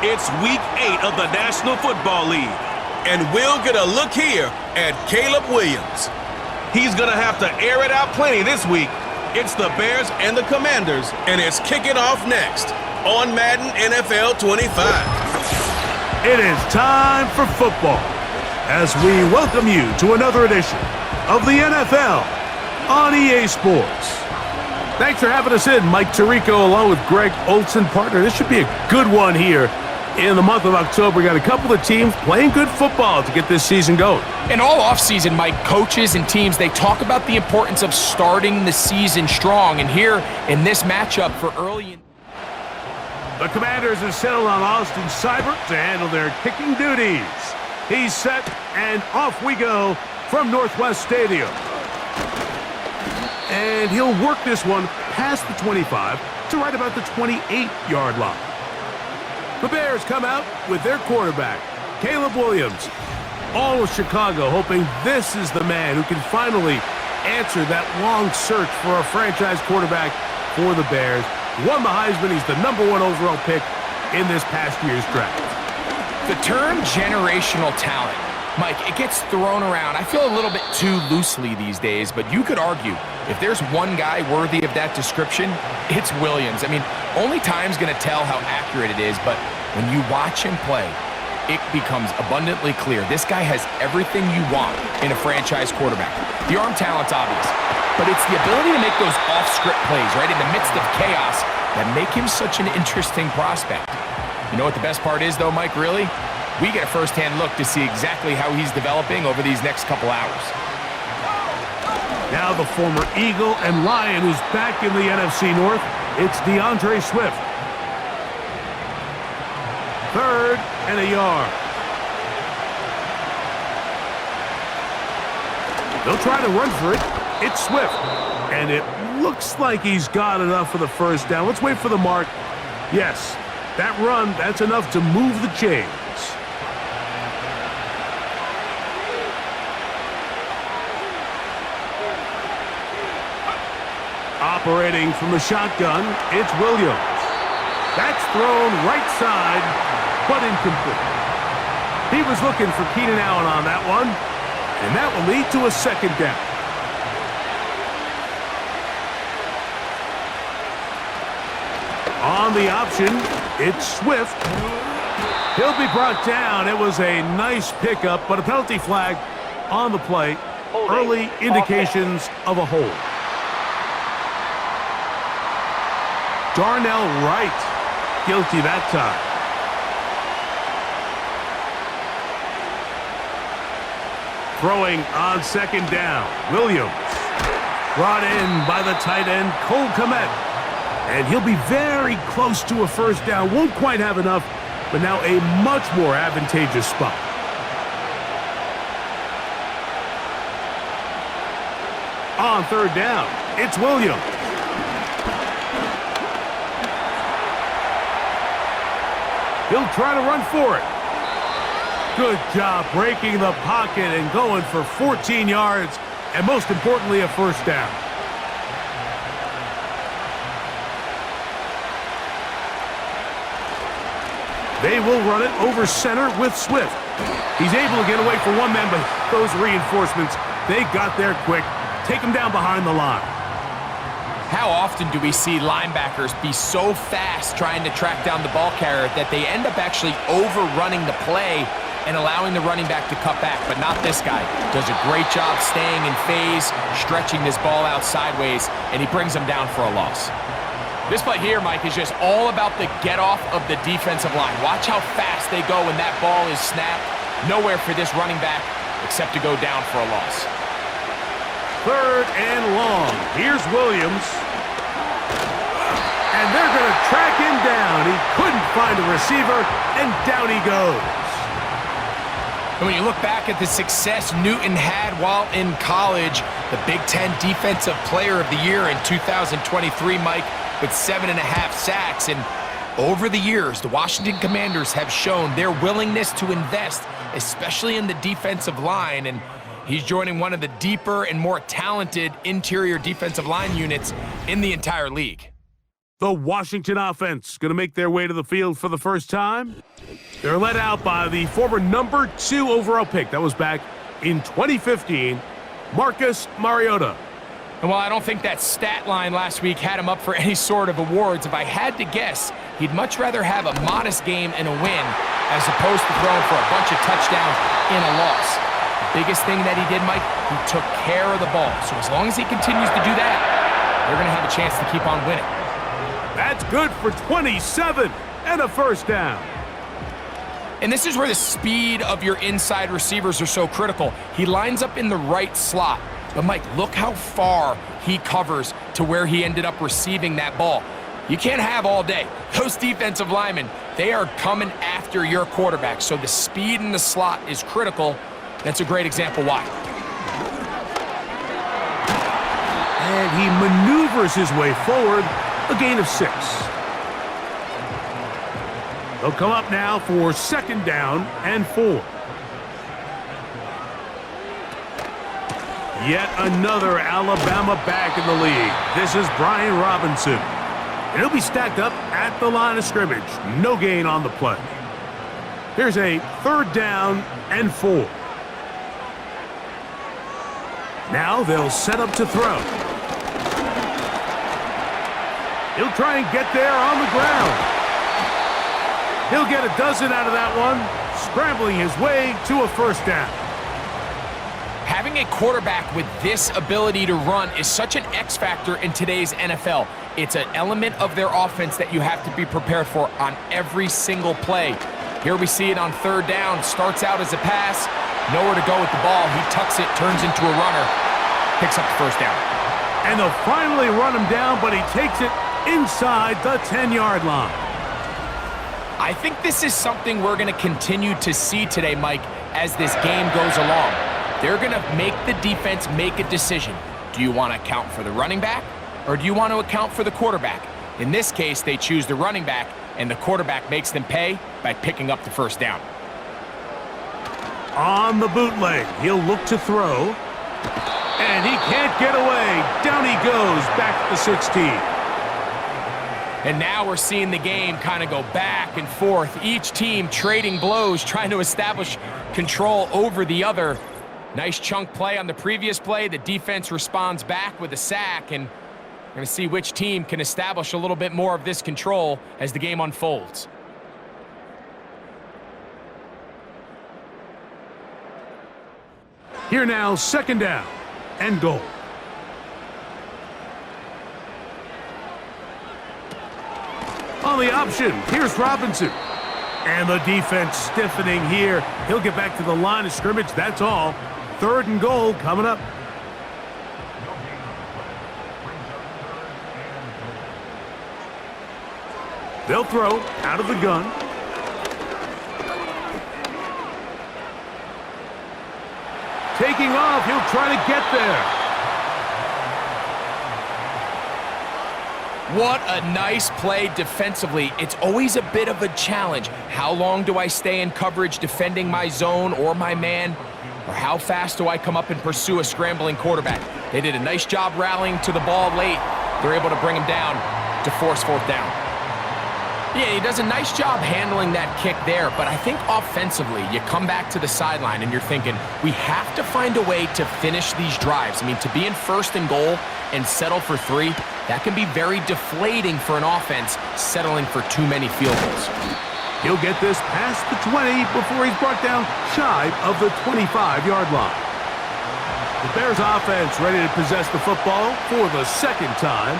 It's Week 8 of the National Football League. And we'll get a look here at Caleb Williams. He's going to have to air it out plenty this week. It's the Bears and the Commanders. And it's kicking off next on Madden NFL 25. It is time for football as we welcome you to another edition of the NFL on EA Sports. Thanks for having us in, Mike Tirico, along with Greg Olson, partner. This should be a good one here in the month of October. We got a couple of teams playing good football to get this season going. And all offseason, Mike, coaches and teams, they talk about the importance of starting the season strong. And here in this matchup for early... The Commanders have settled on Austin Seibert to handle their kicking duties. He's set, and off we go from Northwest Stadium. And he'll work this one past the 25 to right about the 28-yard line. The Bears come out with their quarterback, Caleb Williams. All of Chicago hoping this is the man who can finally answer that long search for a franchise quarterback for the Bears. Won the Heisman. He's the #1 overall pick in this past year's draft. The term generational talent, Mike, it gets thrown around, I feel, a little bit too loosely these days, but you could argue if there's one guy worthy of that description, it's Williams. I mean, only time's going to tell how accurate it is, but when you watch him play, it becomes abundantly clear. This guy has everything you want in a franchise quarterback. The arm talent's obvious, but it's the ability to make those off-script plays, right, in the midst of chaos that make him such an interesting prospect. You know what the best part is, though, Mike, really? We get a first-hand look to see exactly how he's developing over these next couple hours. Now the former Eagle and Lion who's back in the NFC North, it's DeAndre Swift. 3rd and a yard. They'll try to run for it. It's Swift. And it looks like he's got enough for the first down. Let's wait for the mark. Yes, that run, that's enough to move the chains. Operating from the shotgun, it's Williams. That's thrown right side, but incomplete. He was looking for Keenan Allen on that one, and that will lead to a second down. On the option, it's Swift. He'll be brought down. It was a nice pickup, but a penalty flag on the play. Early indications of a hold. Darnell Wright, guilty that time. Throwing on second down, Williams. Brought in by the tight end, Cole Kmet. And he'll be very close to a first down. Won't quite have enough, but now a much more advantageous spot. On 3rd down, it's Williams. He'll try to run for it. Good job breaking the pocket and going for 14 yards, and most importantly, a first down. They will run it over center with Swift. He's able to get away from one man, but those reinforcements, they got there quick. Take him down behind the line. How often do we see linebackers be so fast trying to track down the ball carrier that they end up actually overrunning the play and allowing the running back to cut back? But not this guy. Does a great job staying in phase, stretching this ball out sideways, and he brings them down for a loss. This play here, Mike, is just all about the get-off of the defensive line. Watch how fast they go when that ball is snapped. Nowhere for this running back except to go down for a loss. 3rd and long. Here's Williams. And they're going to track him down. He couldn't find a receiver, and down he goes. And when you look back at the success Newton had while in college, the Big Ten Defensive Player of the Year in 2023, Mike, with 7.5 sacks. And over the years, the Washington Commanders have shown their willingness to invest, especially in the defensive line. And he's joining one of the deeper and more talented interior defensive line units in the entire league. The Washington offense going to make their way to the field for the first time. They're led out by the former number 2 overall pick. That was back in 2015, Marcus Mariota. And while I don't think that stat line last week had him up for any sort of awards, if I had to guess, he'd much rather have a modest game and a win as opposed to throwing for a bunch of touchdowns in a loss. The biggest thing that he did, Mike, he took care of the ball. So as long as he continues to do that, they're going to have a chance to keep on winning. That's good for 27 and a first down. And this is where the speed of your inside receivers are so critical. He lines up in the right slot. But, Mike, look how far he covers to where he ended up receiving that ball. You can't have all day. Those defensive linemen, they are coming after your quarterback. So the speed in the slot is critical. That's a great example why. And he maneuvers his way forward, a gain of 6. They'll come up now for second down and 4. Yet another Alabama back in the league. This is Brian Robinson. And he'll be stacked up at the line of scrimmage. No gain on the play. Here's a third down and 4. Now they'll set up to throw. He'll try and get there on the ground. He'll get a dozen out of that one, scrambling his way to a first down. Having a quarterback with this ability to run is such an X factor in today's NFL. It's an element of their offense that you have to be prepared for on every single play. Here we see it on third down. Starts out as a pass, nowhere to go with the ball. He tucks it, turns into a runner, picks up the first down. And they'll finally run him down, but he takes it inside the 10-yard line. I think this is something we're going to continue to see today, Mike, as this game goes along. They're going to make the defense make a decision. Do you want to account for the running back, or do you want to account for the quarterback? In this case, they choose the running back, and the quarterback makes them pay by picking up the first down. On the bootleg, he'll look to throw. And he can't get away. Down he goes, back at the 16. And now we're seeing the game kind of go back and forth. Each team trading blows, trying to establish control over the other. Nice chunk play on the previous play. The defense responds back with a sack, and we're going to see which team can establish a little bit more of this control as the game unfolds. Here now, second down and goal. On the option, here's Robinson. And the defense stiffening here. He'll get back to the line of scrimmage, that's all. Third and goal coming up. They'll throw out of the gun. Taking off, he'll try to get there. What a nice play defensively. It's always a bit of a challenge. How long do I stay in coverage defending my zone or my man? Or how fast do I come up and pursue a scrambling quarterback? They did a nice job rallying to the ball late. They're able to bring him down to force fourth down. Yeah, he does a nice job handling that kick there, but I think offensively, you come back to the sideline and you're thinking, we have to find a way to finish these drives. I mean, to be in first and goal and settle for 3, that can be very deflating for an offense settling for too many field goals. He'll get this past the 20 before he's brought down shy of the 25-yard line. The Bears offense ready to possess the football for the second time.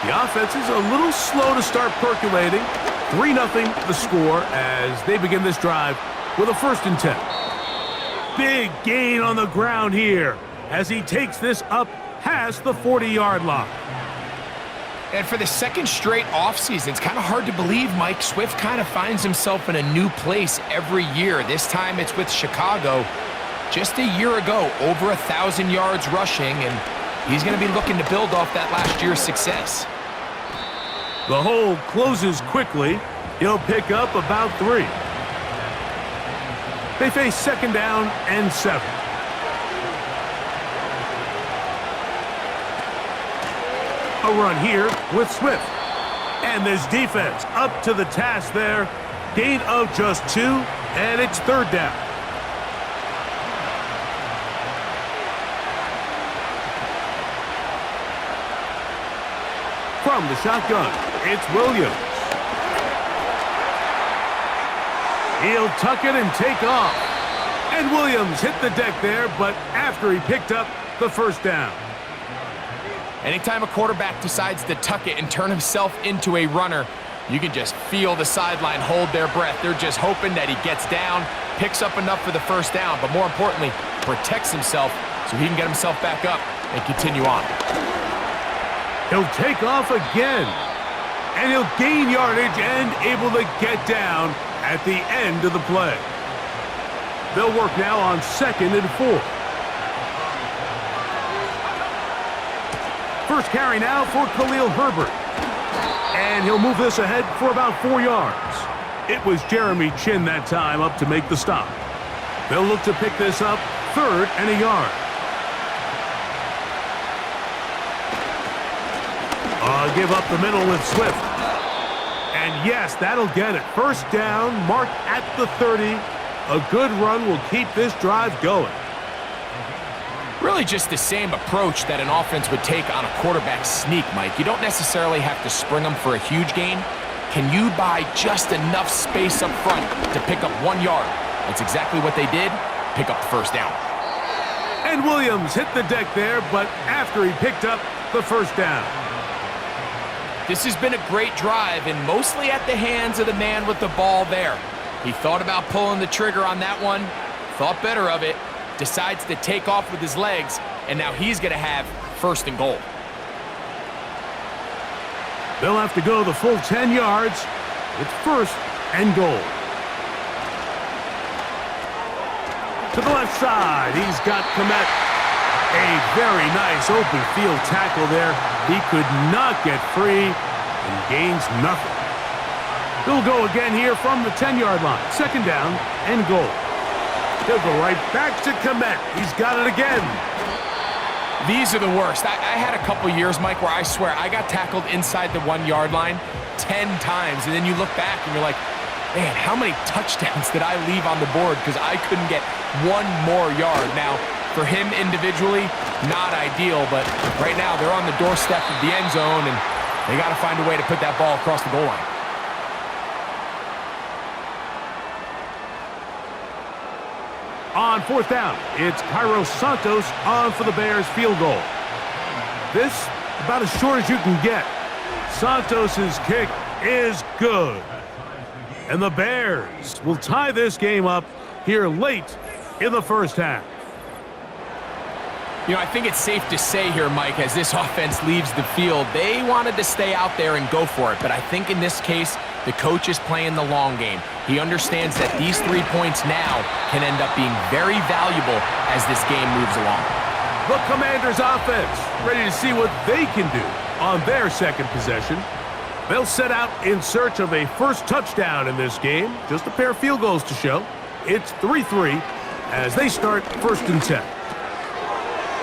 The offense is a little slow to start percolating. 3-0 the score as they begin this drive with a 1st and 10. Big gain on the ground here as he takes this up past the 40-yard line. And for the second straight offseason, it's kind of hard to believe Mike Swift kind of finds himself in a new place every year. This time it's with Chicago. Just a year ago, over 1,000 yards rushing, and he's going to be looking to build off that last year's success. The hole closes quickly. He'll pick up about 3. They face second down and 7. A run here with Swift. And this defense up to the task there. Gain of just 2, and it's third down. From the shotgun, it's Williams. He'll tuck it and take off. And Williams hit the deck there, but after he picked up the first down. Anytime a quarterback decides to tuck it and turn himself into a runner, you can just feel the sideline hold their breath. They're just hoping that he gets down, picks up enough for the first down, but more importantly, protects himself so he can get himself back up and continue on. He'll take off again, and he'll gain yardage and able to get down at the end of the play. They'll work now on 2nd and 4. First carry now for Khalil Herbert. And he'll move this ahead for about 4 yards. It was Jeremy Chin that time up to make the stop. They'll look to pick this up 3rd and a yard. Give up the middle with Swift. And yes, that'll get it. First down, marked at the 30. A good run will keep this drive going. Really just the same approach that an offense would take on a quarterback sneak, Mike. You don't necessarily have to spring them for a huge gain. Can you buy just enough space up front to pick up 1 yard? That's exactly what they did. Pick up the first down. And Williams hit the deck there, but after he picked up the first down. This has been a great drive, and mostly at the hands of the man with the ball there. He thought about pulling the trigger on that one, thought better of it, decides to take off with his legs, and now he's going to have 1st and goal. They'll have to go the full 10 yards. It's 1st and goal. To the left side, he's got Komet. A very nice open field tackle there. He could not get free and gains nothing. He'll go again here from the 10-yard line. 2nd down and goal. He'll go right back to Komet. He's got it again. These are the worst. I had a couple years, Mike, where I swear I got tackled inside the 1-yard line 10 times, and then you look back and you're like, man, how many touchdowns did I leave on the board because I couldn't get 1 more yard? Now, for him individually, not ideal, but right now they're on the doorstep of the end zone, and they got to find a way to put that ball across the goal line. On 4th down, it's Cairo Santos on for the Bears field goal. This, about as short as you can get. Santos' kick is good. And the Bears will tie this game up here late in the first half. You know, I think it's safe to say here, Mike, as this offense leaves the field, they wanted to stay out there and go for it. But I think in this case, the coach is playing the long game. He understands that these 3 points now can end up being very valuable as this game moves along. The Commanders' offense ready to see what they can do on their 2nd possession. They'll set out in search of a first touchdown in this game. Just a pair of field goals to show. It's 3-3 as they start 1st and 10.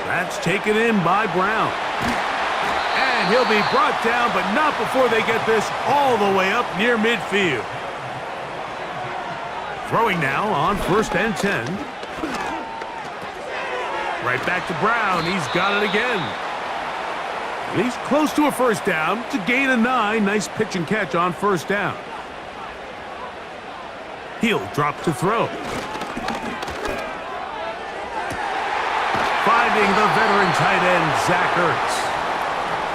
That's taken in by Brown. And he'll be brought down, but not before they get this all the way up near midfield. Throwing now on 1st and 10. Right back to Brown. He's got it again. And he's close to a first down to gain a 9. Nice pitch and catch on 1st down. He'll drop to throw. Finding the veteran tight end, Zach Ertz.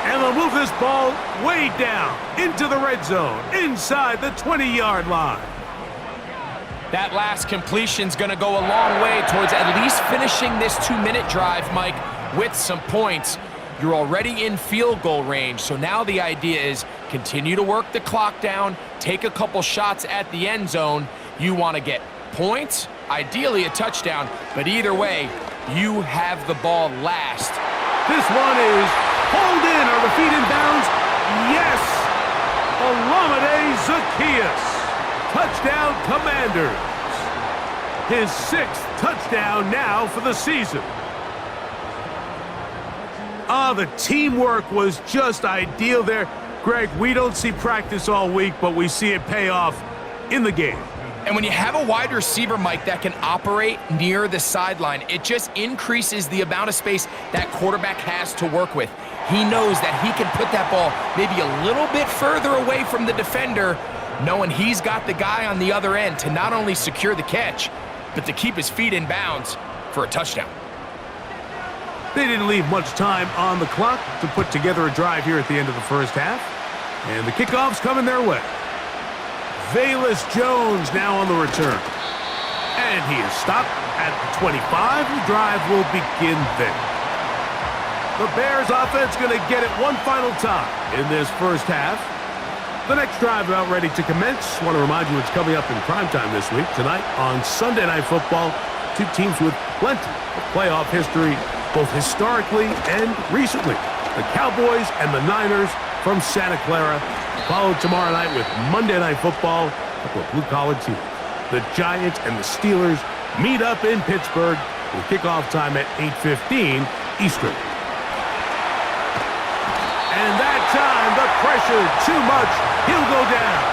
And they'll move this ball way down into the red zone, inside the 20-yard line. That last completion's going to go a long way towards at least finishing this 2-minute drive, Mike, with some points. You're already in field goal range, so now the idea is continue to work the clock down, take a couple shots at the end zone. You want to get points, ideally a touchdown, but either way, you have the ball last. This one is pulled in. Are the feet in bounds? Yes! Olamide Zaccheaus. Touchdown, Commanders. His 6th touchdown now for the season. The teamwork was just ideal there. Greg, we don't see practice all week, but we see it pay off in the game. And when you have a wide receiver, Mike, that can operate near the sideline, it just increases the amount of space that quarterback has to work with. He knows that he can put that ball maybe a little bit further away from the defender, knowing he's got the guy on the other end to not only secure the catch, but to keep his feet in bounds for a touchdown. They didn't leave much time on the clock to put together a drive here at the end of the first half. And the kickoff's coming their way. Velus Jones now on the return. And he is stopped at the 25. The drive will begin there. The Bears offense going to get it one final time in this first half. The next drive about ready to commence. Want to remind you it's coming up in primetime this week. Tonight on Sunday Night Football, two teams with plenty of playoff history, both historically and recently. The Cowboys and the Niners from Santa Clara, followed tomorrow night with Monday Night Football, a couple of blue-collar teams. The Giants and the Steelers meet up in Pittsburgh with kickoff time at 8:15 Eastern. And that time, the pressure too much. He'll go down.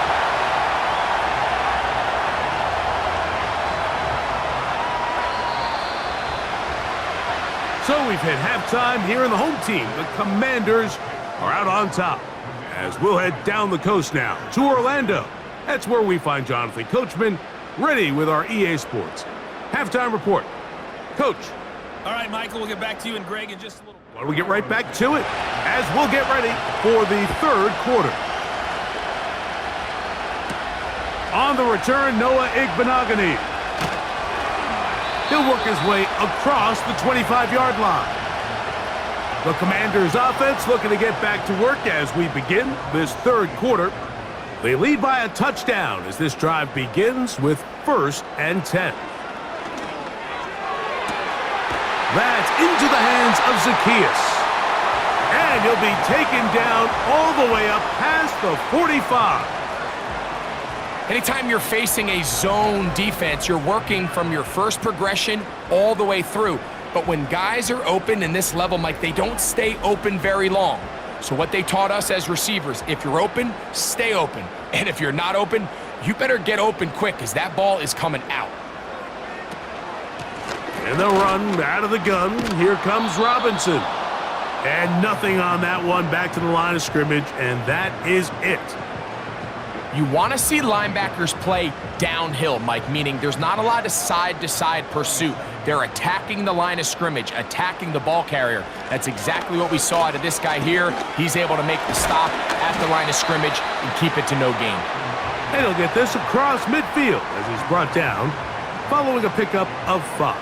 So we've hit halftime here in the home team. The Commanders are out on top. As we'll head down the coast now to Orlando. That's where we find Jonathan Coachman ready with our EA Sports halftime report. Coach. All right, Michael, we'll get back to you and Greg in just a little. Why don't we get right back to it as we'll get ready for the third quarter. On the return, Noah Igbenogany. He'll work his way across the 25-yard line. The Commanders' offense looking to get back to work as we begin this third quarter. They lead by a touchdown as this drive begins with 1st and 10. That's into the hands of Zacchaeus. And he'll be taken down all the way up past the 45. Anytime you're facing a zone defense, you're working from your first progression all the way through. But when guys are open in this level, Mike, they don't stay open very long. So what they taught us as receivers, if you're open, stay open. And if you're not open, you better get open quick because that ball is coming out. And they'll run out of the gun. Here comes Robinson. And nothing on that one, back to the line of scrimmage, and that is it. You want to see linebackers play downhill, Mike, meaning there's not a lot of side-to-side pursuit. They're attacking the line of scrimmage, attacking the ball carrier. That's exactly what we saw out of this guy here. He's able to make the stop at the line of scrimmage and keep it to no gain. And he'll get this across midfield as he's brought down, following a pickup of 5.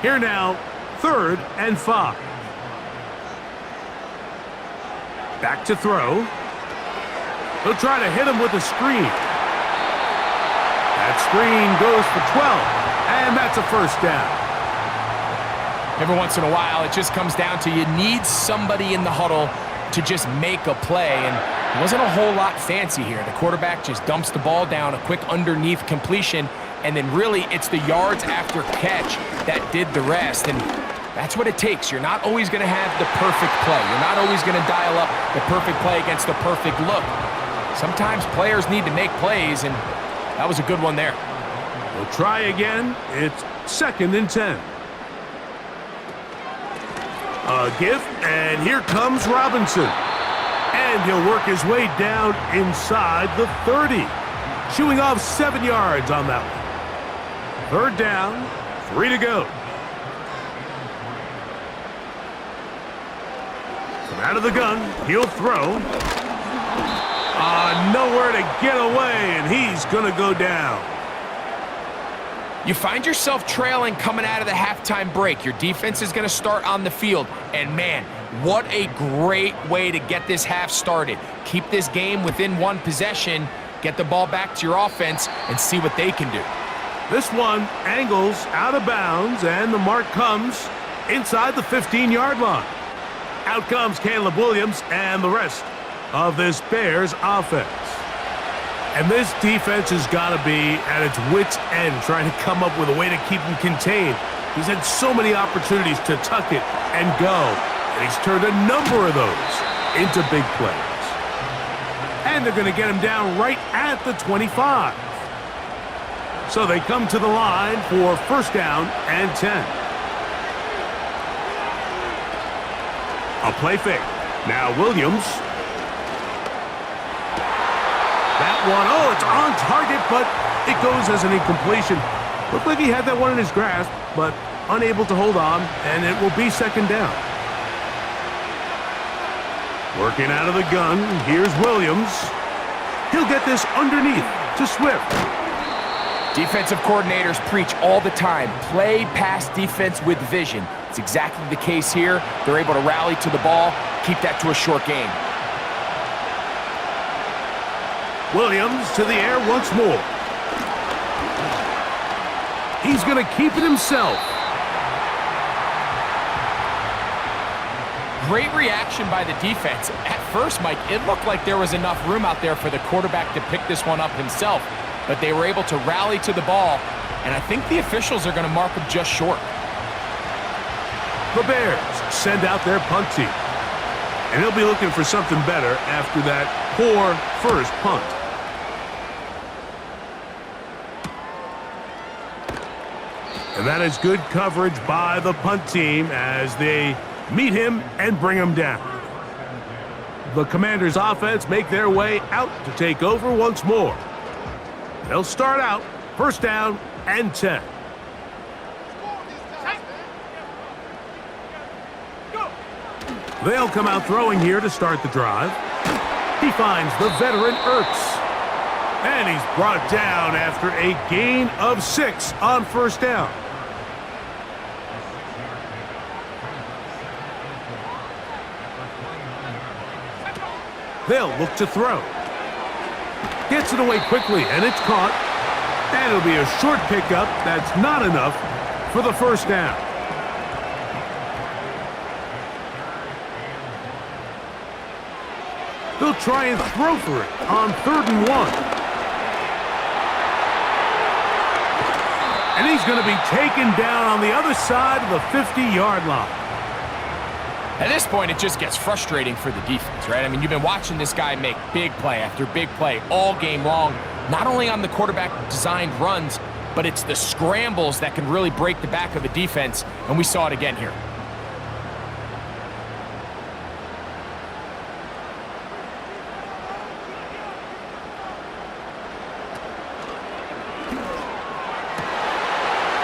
Here now, 3rd and 5. Back to throw. He'll try to hit him with a screen. That screen goes for 12, and that's a 1st down. Every once in a while, it just comes down to you need somebody in the huddle to just make a play, and it wasn't a whole lot fancy here. The quarterback just dumps the ball down, a quick underneath completion, and then really it's the yards after catch that did the rest, and that's what it takes. You're not always going to have the perfect play. You're not always going to dial up the perfect play against the perfect look. Sometimes players need to make plays, and that was a good one there. We'll try again. It's 2nd and 10. A give, and here comes Robinson. And he'll work his way down inside the 30. Chewing off 7 yards on that one. 3rd down, 3 to go. From out of the gun, he'll throw. Nowhere to get away, and he's going to go down. You find yourself trailing coming out of the halftime break. Your defense is going to start on the field. And, man, what a great way to get this half started. Keep this game within 1 possession, get the ball back to your offense, and see what they can do. This one angles out of bounds, and the mark comes inside the 15-yard line. Out comes Caleb Williams and the rest of this Bears offense. And this defense has got to be at its wits' end trying to come up with a way to keep him contained. He's had so many opportunities to tuck it and go, and he's turned a number of those into big plays. And they're going to get him down right at the 25. So they come to the line for first down and 10. A play fake. Now Williams. That one, oh, it's on target, but it goes as an incompletion. Looked like he had that one in his grasp, but unable to hold on, and it will be second down. Working out of the gun, here's Williams. He'll get this underneath to Swift. Defensive coordinators preach all the time, play pass defense with vision. It's exactly the case here. They're able to rally to the ball, keep that to a short game. Williams to the air once more. He's going to keep it himself. Great reaction by the defense. At first, Mike, it looked like there was enough room out there for the quarterback to pick this one up himself, but they were able to rally to the ball, and I think the officials are going to mark him just short. The Bears send out their punt team, and he'll be looking for something better after that poor first punt. And that is good coverage by the punt team as they meet him and bring him down. The Commanders' offense make their way out to take over once more. They'll start out first down and 10. They'll come out throwing here to start the drive. He finds the veteran Ertz. And he's brought down after a gain of 6 on first down. They'll look to throw. Gets it away quickly, and it's caught. And it'll be a short pickup. That's not enough for the first down. They'll try and throw for it on 3rd and 1. And he's going to be taken down on the other side of the 50-yard line. At this point, it just gets frustrating for the defense, right? I mean, you've been watching this guy make big play after big play all game long, not only on the quarterback-designed runs, but it's the scrambles that can really break the back of the defense, and we saw it again here.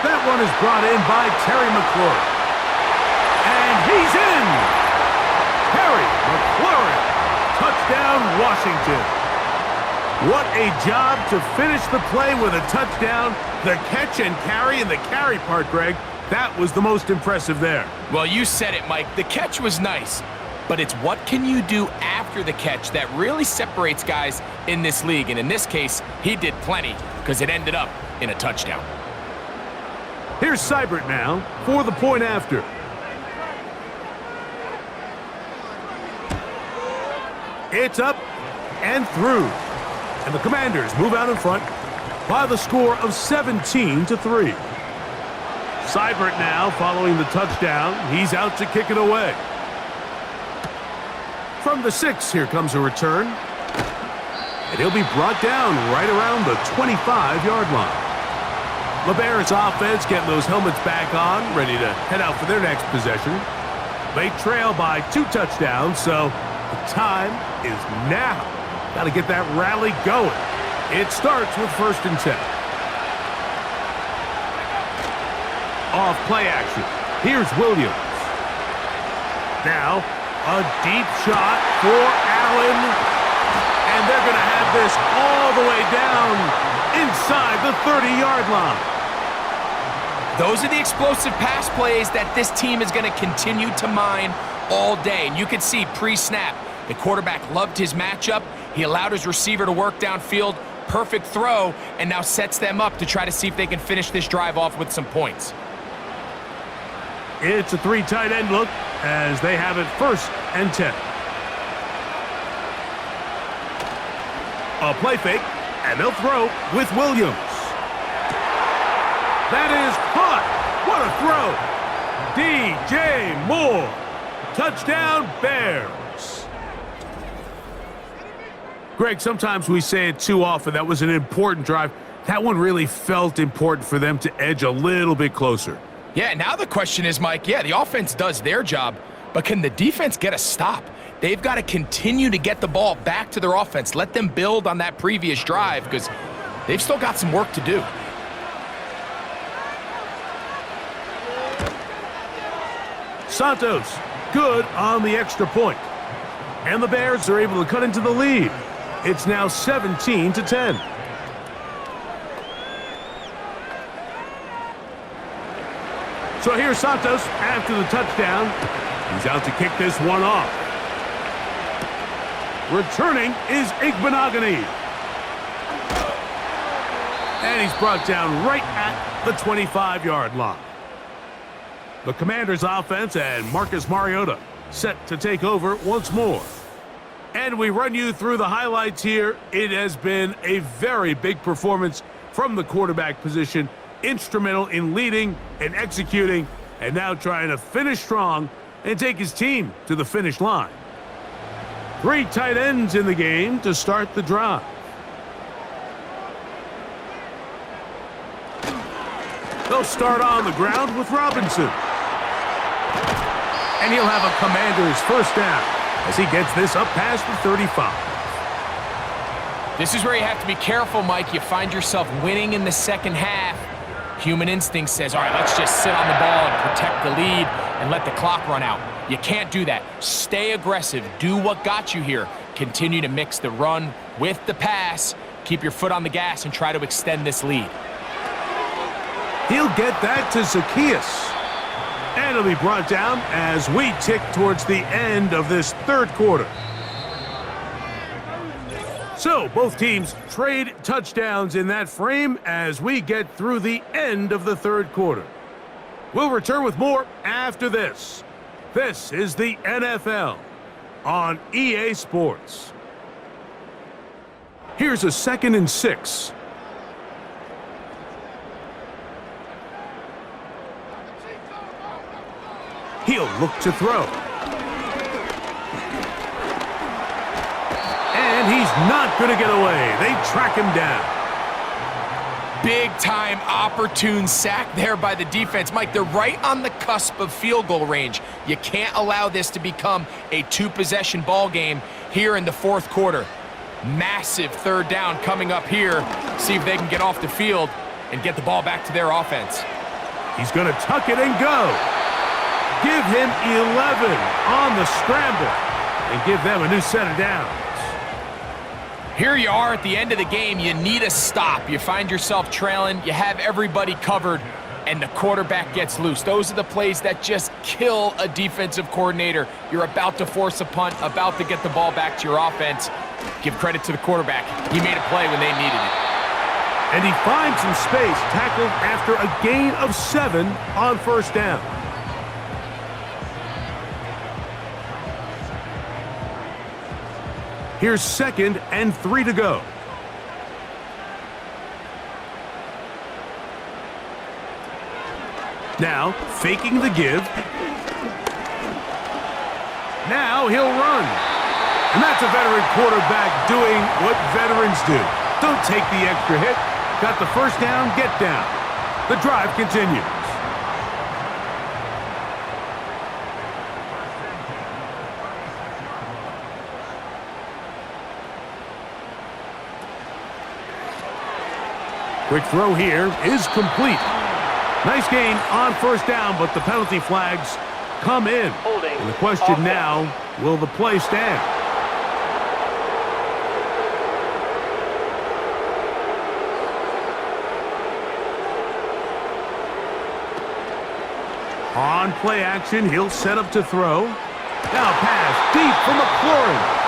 That one is brought in by Terry McLaurin. And he's in! Terry McLaurin, touchdown Washington. What a job to finish the play with a touchdown. The catch and carry, and the carry part, Greg, that was the most impressive there. Well, you said it, Mike. The catch was nice, but it's what can you do after the catch that really separates guys in this league. And in this case, he did plenty because it ended up in a touchdown. Here's Seibert now for the point after. It's up and through. And the Commanders move out in front by the score of 17-3. Seibert now following the touchdown. He's out to kick it away. From the 6, here comes a return. And he'll be brought down right around the 25-yard line. The Bears offense getting those helmets back on, ready to head out for their next possession. They trail by 2 touchdowns, so the time is now. Got to get that rally going. It starts with 1st and 10. Off play action. Here's Williams. Now, a deep shot for Allen. And they're going to have this all the way down inside the 30-yard line. Those are the explosive pass plays that this team is going to continue to mine all day. And you can see pre-snap, the quarterback loved his matchup. He allowed his receiver to work downfield. Perfect throw, and now sets them up to try to see if they can finish this drive off with some points. It's a 3 tight end look as they have it 1st and 10. A play fake, and they'll throw with Williams. That is caught. What a throw. DJ Moore. Touchdown, Bears. Greg, sometimes we say it too often. That was an important drive. That one really felt important for them to edge a little bit closer. Yeah, now the question is, Mike, yeah, the offense does their job, but can the defense get a stop? They've got to continue to get the ball back to their offense. Let them build on that previous drive because they've still got some work to do. Santos, good on the extra point. And the Bears are able to cut into the lead. It's now 17-10. So here's Santos after the touchdown. He's out to kick this one off. Returning is Igbenogany. And he's brought down right at the 25-yard line. The Commanders' offense and Marcus Mariota set to take over once more. And we run you through the highlights here. It has been a very big performance from the quarterback position. Instrumental in leading and executing, and now trying to finish strong and take his team to the finish line. 3 tight ends in the game to start the drive. They'll start on the ground with Robinson. And he'll have a Commander's first down as he gets this up past the 35. This is where you have to be careful, Mike. You find yourself winning in the second half. Human instinct says, all right, let's just sit on the ball and protect the lead and let the clock run out. You can't do that. Stay aggressive. Do what got you here. Continue to mix the run with the pass. Keep your foot on the gas and try to extend this lead. He'll get that to Zacchaeus. And it'll be brought down as we tick towards the end of this third quarter. So, both teams trade touchdowns in that frame as we get through the end of the third quarter. We'll return with more after this. This is the NFL on EA Sports. Here's a 2nd and 6. He'll look to throw. And he's not going to get away. They track him down. Big-time opportune sack there by the defense. Mike, they're right on the cusp of field goal range. You can't allow this to become a 2-possession ball game here in the fourth quarter. Massive third down coming up here. See if they can get off the field and get the ball back to their offense. He's going to tuck it and go. Give him 11 on the scramble and give them a new set of downs. Here you are at the end of the game. You need a stop. You find yourself trailing. You have everybody covered, and the quarterback gets loose. Those are the plays that just kill a defensive coordinator. You're about to force a punt, about to get the ball back to your offense. Give credit to the quarterback. He made a play when they needed it. And he finds some space, tackled after a gain of 7 on first down. Here's 2nd and 3 to go. Now, faking the give. Now he'll run. And that's a veteran quarterback doing what veterans do. Don't take the extra hit. Got the first down, get down. The drive continues. Quick throw here is complete. Nice gain on first down, but the penalty flags come in. And the question now, will the play stand? On play action, he'll set up to throw. Now pass deep for McLaurin.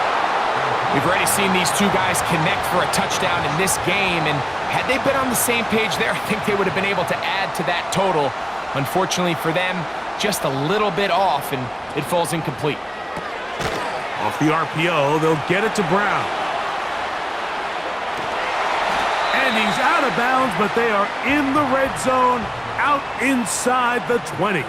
We've already seen these two guys connect for a touchdown in this game, and had they been on the same page there, I think they would have been able to add to that total. Unfortunately for them, just a little bit off, and it falls incomplete. Off the RPO, they'll get it to Brown. And he's out of bounds, but they are in the red zone, out inside the 20.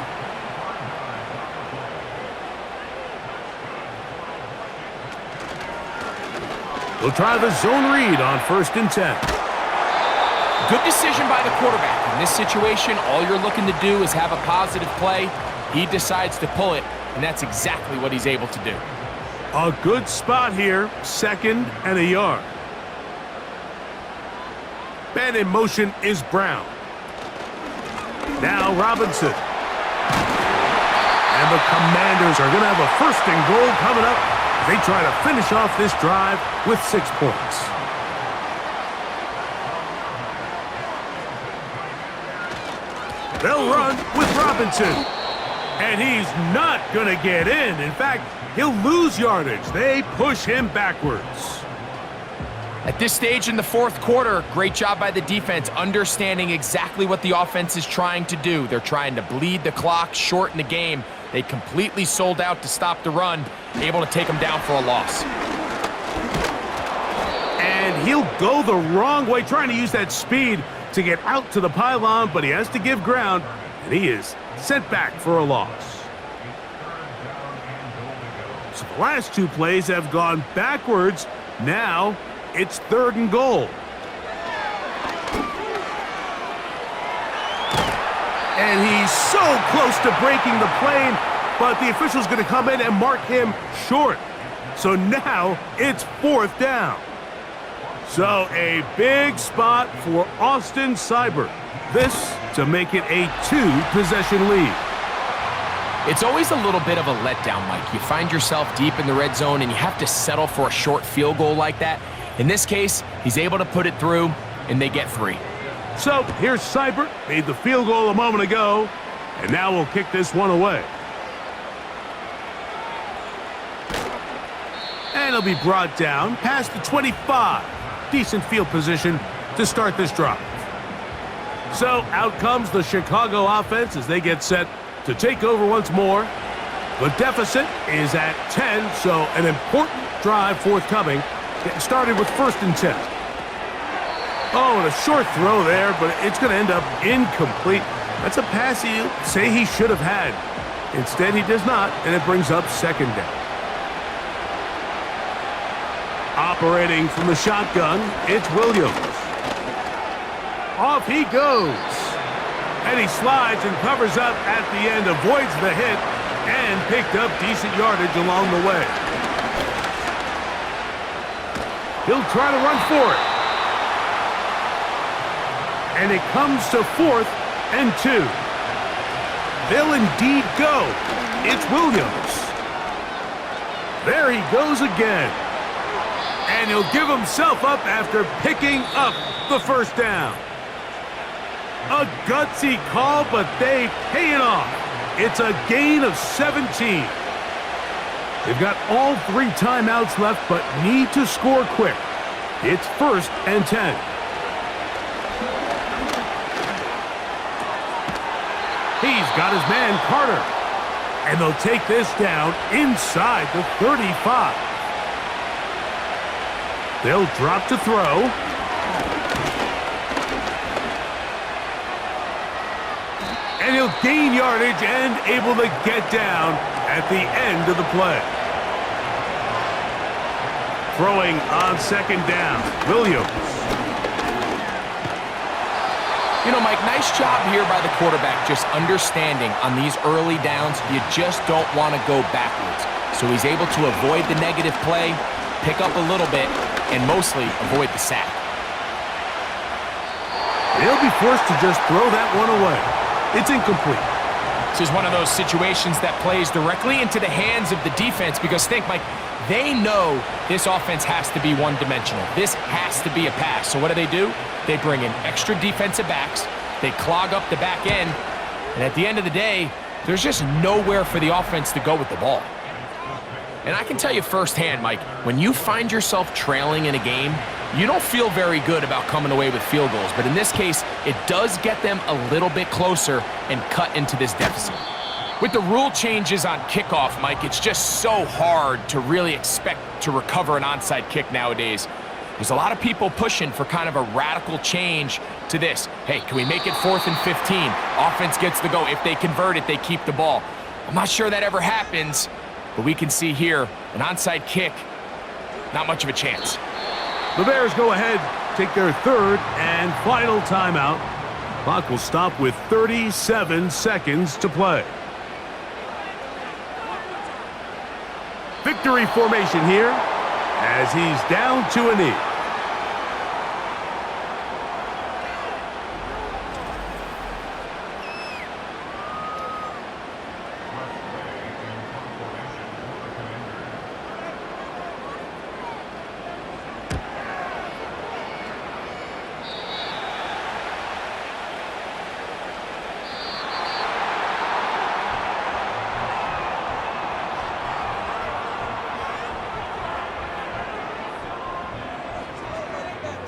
We'll try the zone read on 1st and 10. Good decision by the quarterback. In this situation, all you're looking to do is have a positive play. He decides to pull it, and that's exactly what he's able to do. A good spot here, 2nd and a yard. Man in motion is Brown. Now Robinson. And the Commanders are going to have a 1st and goal coming up. They try to finish off this drive with 6 points. They'll run with Robinson. And he's not going to get in. In fact, he'll lose yardage. They push him backwards. At this stage in the 4th quarter, great job by the defense, understanding exactly what the offense is trying to do. They're trying to bleed the clock, shorten the game. They completely sold out to stop the run, able to take them down for a loss. And he'll go the wrong way, trying to use that speed to get out to the pylon, but he has to give ground, and he is sent back for a loss. So the last 2 plays have gone backwards. Now it's 3rd and goal. And he's so close to breaking the plane, but the official's going to come in and mark him short. So now it's 4th down. So a big spot for Austin Seibert. This to make it a 2-possession lead. It's always a little bit of a letdown, Mike. You find yourself deep in the red zone and you have to settle for a short field goal like that. In this case, he's able to put it through, and they get 3. So here's Seibert, made the field goal a moment ago, and now we'll kick this one away. And he'll be brought down past the 25. Decent field position to start this drive. So out comes the Chicago offense as they get set to take over once more. The deficit is at 10, so an important drive forthcoming. Getting started with 1st and 10. Oh, and a short throw there, but it's going to end up incomplete. That's a pass you say he should have had. Instead, he does not, and it brings up 2nd down. Operating from the shotgun, it's Williams. Off he goes. And he slides and covers up at the end, avoids the hit, and picked up decent yardage along the way. He'll try to run for it. And it comes to 4th and 2. They'll indeed go. It's Williams. There he goes again. And he'll give himself up after picking up the 1st down. A gutsy call, but they pay it off. It's a gain of 17. They've got all 3 timeouts left, but need to score quick. It's 1st and 10. He's got his man Carter. And they'll take this down inside the 35. They'll drop to throw. And he'll gain yardage and able to get down at the end of the play. Throwing on 2nd down, Williams. You know, Mike, nice job here by the quarterback, just understanding on these early downs, you just don't want to go backwards. So he's able to avoid the negative play, pick up a little bit, and mostly avoid the sack. He'll be forced to just throw that one away. It's incomplete. This is one of those situations that plays directly into the hands of the defense because think, Mike, they know this offense has to be one-dimensional. This has to be a pass. So what do? They bring in extra defensive backs. They clog up the back end. And at the end of the day, there's just nowhere for the offense to go with the ball. And I can tell you firsthand, Mike, when you find yourself trailing in a game, you don't feel very good about coming away with field goals. But in this case, it does get them a little bit closer and cut into this deficit. With the rule changes on kickoff, Mike, it's just so hard to really expect to recover an onside kick nowadays. There's a lot of people pushing for kind of a radical change to this. Hey, can we make it 4th and 15? Offense gets to go. If they convert it, they keep the ball. I'm not sure that ever happens, but we can see here an onside kick, not much of a chance. The Bears go ahead, take their third and final timeout. Clock will stop with 37 seconds to play. Victory formation here as he's down to a knee.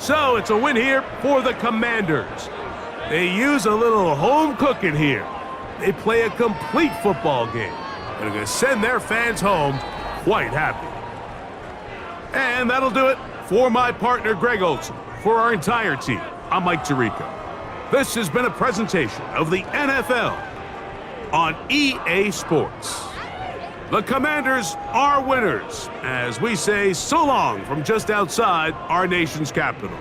So it's a win here for the Commanders. They use a little home cooking here. They play a complete football game. They're going to send their fans home quite happy. And that'll do it for my partner, Greg Olson. For our entire team, I'm Mike Tirico. This has been a presentation of the NFL on EA Sports. The Commanders are winners, as we say so long from just outside our nation's capital.